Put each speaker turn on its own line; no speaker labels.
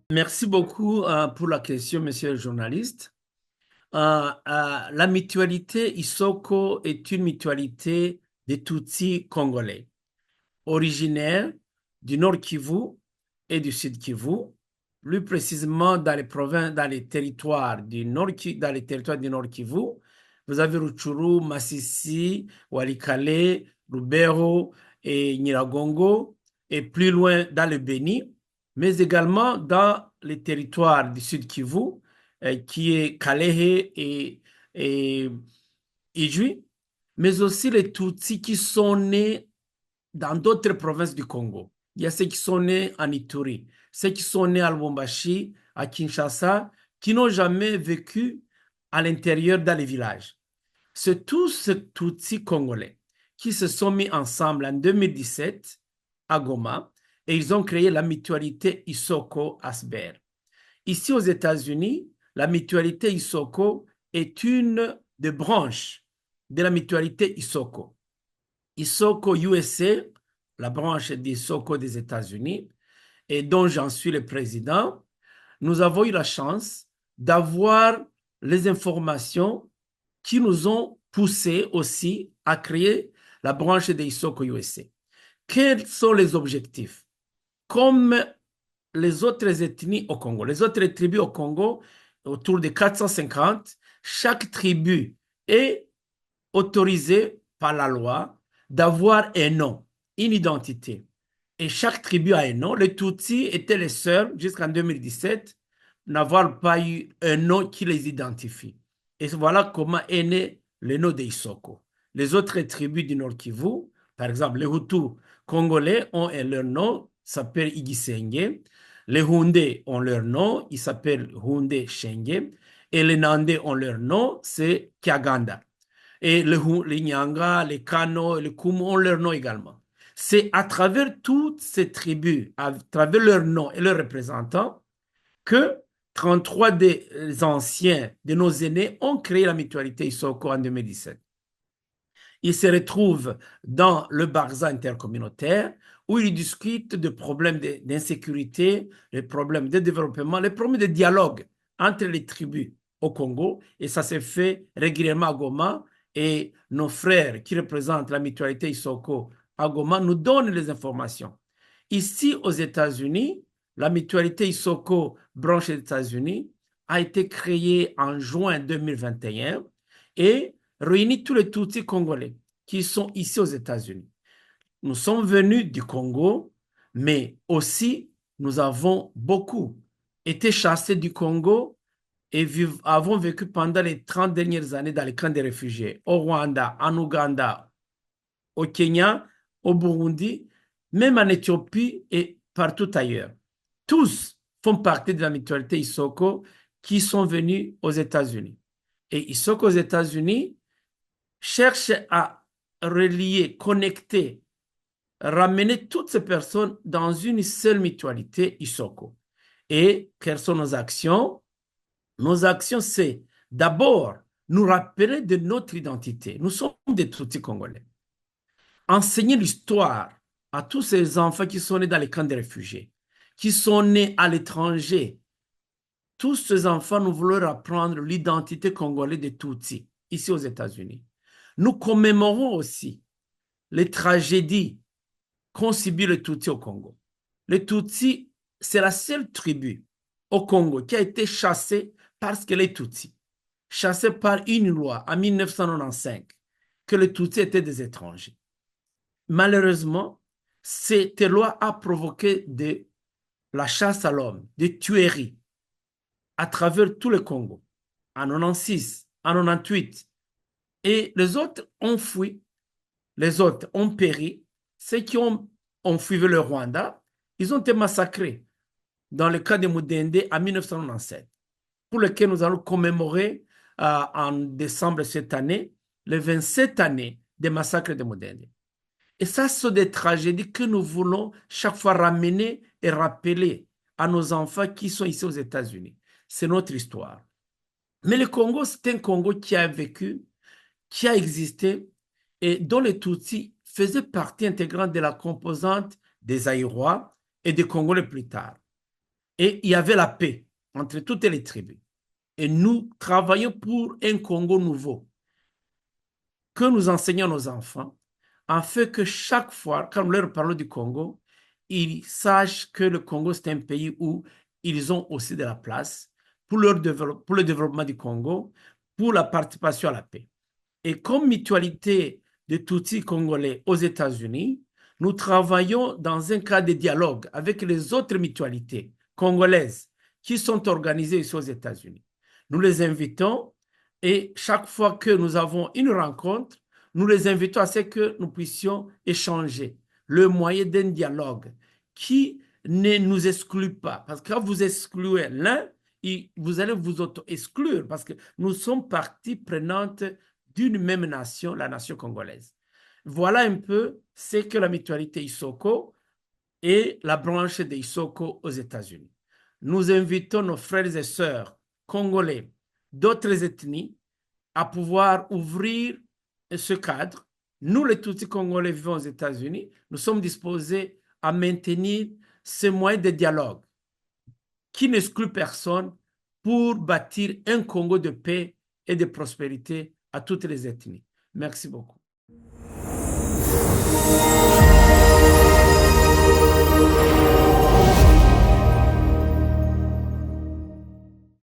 Merci beaucoup pour la question, monsieur le journaliste. La mutualité Isoko est une mutualité des Tutsis congolais, originaires du Nord Kivu et du Sud Kivu, plus précisément dans les provinces, dans les territoires du Nord, dans les territoires du Nord Kivu. Vous avez Rutshuru, Masisi, Walikale, Lubero et Nyiragongo, et plus loin dans le Béni, mais également dans les territoires du Sud Kivu, qui est Kalehe et Ijui, mais aussi les Tutsis qui sont nés dans d'autres provinces du Congo. Il y a ceux qui sont nés en Ituri, ceux qui sont nés à Lubumbashi, à Kinshasa, qui n'ont jamais vécu à l'intérieur dans les villages. C'est tous ces Tutsis congolais qui se sont mis ensemble en 2017 à Goma et ils ont créé la mutualité Isoko-Asber. Ici aux États-Unis, la mutualité Isoko est une des branches de la mutualité Isoko. Isoko USA, la branche d'Isoko des États-Unis, et dont j'en suis le président, nous avons eu la chance d'avoir les informations qui nous ont poussé aussi à créer la branche d'Isoko USA. Quels sont les objectifs? Comme les autres ethnies au Congo, les autres tribus au Congo, autour de 450, chaque tribu est autorisée par la loi d'avoir un nom, une identité. Et chaque tribu a un nom. Les Tutsis étaient les seuls, jusqu'en 2017, n'avoir pas eu un nom qui les identifie. Et voilà comment est né le nom des Isoko. Les autres tribus du Nord Kivu, par exemple, les Hutus congolais ont leur nom, s'appelle Igisenge. Les Houndés ont leur nom, ils s'appellent Houndé Shenge. Et les Nandés ont leur nom, c'est Kiaganda. Et les Nyanga, les Kano, les Kumu ont leur nom également. C'est à travers toutes ces tribus, à travers leurs noms et leurs représentants, que 33 des anciens, de nos aînés, ont créé la mutualité Isoko en 2017. Ils se retrouvent dans le Barza intercommunautaire où ils discutent de problèmes d'insécurité, les problèmes de développement, les problèmes de dialogue entre les tribus au Congo. Et ça s'est fait régulièrement à Goma. Et nos frères qui représentent la mutualité Isoko à Goma nous donnent les informations. Ici, aux États-Unis, la mutualité Isoko, branche des États-Unis, a été créée en juin 2021 et réunit tous les Tutsis congolais qui sont ici aux États-Unis. Nous sommes venus du Congo, mais aussi nous avons beaucoup été chassés du Congo et avons vécu pendant les 30 dernières années dans les camps de réfugiés au Rwanda, en Ouganda, au Kenya, au Burundi, même en Éthiopie et partout ailleurs. Tous font partie de la mutualité Isoko qui sont venus aux États-Unis. Et Isoko aux États-Unis cherche à relier, connecter, ramener toutes ces personnes dans une seule mutualité Isoko. Et quelles sont nos actions? Nos actions, c'est d'abord nous rappeler de notre identité. Nous sommes des Tutsis congolais. Enseigner l'histoire à tous ces enfants qui sont nés dans les camps de réfugiés, qui sont nés à l'étranger. Tous ces enfants, nous voulons apprendre l'identité congolaise des Tutsis, ici aux États-Unis. Nous commémorons aussi les tragédies qu'ont subi les Tutsis au Congo. Les Tutsis, c'est la seule tribu au Congo qui a été chassée parce que les Tutsis, chassés par une loi en 1995, que les Tutsis étaient des étrangers. Malheureusement, cette loi a provoqué de la chasse à l'homme, des tueries à travers tout le Congo, en 96, en 98. Et les autres ont fui, les autres ont péri. Ceux qui ont fui vers le Rwanda, ils ont été massacrés dans le cas de Mudende en 1997, pour lequel nous allons commémorer en décembre cette année les 27 années des massacres de Mudende. Et ça, ce sont des tragédies que nous voulons chaque fois ramener et rappeler à nos enfants qui sont ici aux États-Unis. C'est notre histoire. Mais le Congo, c'est un Congo qui a vécu, qui a existé et dont les Tutsis faisaient partie intégrante de la composante des Aïrois et des Congolais plus tard. Et il y avait la paix entre toutes les tribus. Et nous travaillons pour un Congo nouveau que nous enseignons à nos enfants, afin que chaque fois, quand nous leur parlons du Congo, ils sachent que le Congo, c'est un pays où ils ont aussi de la place pour pour le développement du Congo, pour la participation à la paix. Et comme mutualité de Tutsis congolais aux États-Unis, nous travaillons dans un cadre de dialogue avec les autres mutualités congolaises qui sont organisées ici aux États-Unis. Nous les invitons et chaque fois que nous avons une rencontre, nous les invitons à ce que nous puissions échanger le moyen d'un dialogue qui ne nous exclut pas. Parce que quand vous excluez l'un, vous allez vous auto-exclure parce que nous sommes partie prenante d'une même nation, la nation congolaise. Voilà un peu ce que la mutualité Isoko et la branche de Isoko aux États-Unis. Nous invitons nos frères et sœurs congolais d'autres ethnies à pouvoir ouvrir ce cadre. Nous, les Tutsis congolais vivant aux États-Unis, nous sommes disposés à maintenir ces moyens de dialogue qui n'excluent personne pour bâtir un Congo de paix et de prospérité à toutes les ethnies. Merci beaucoup.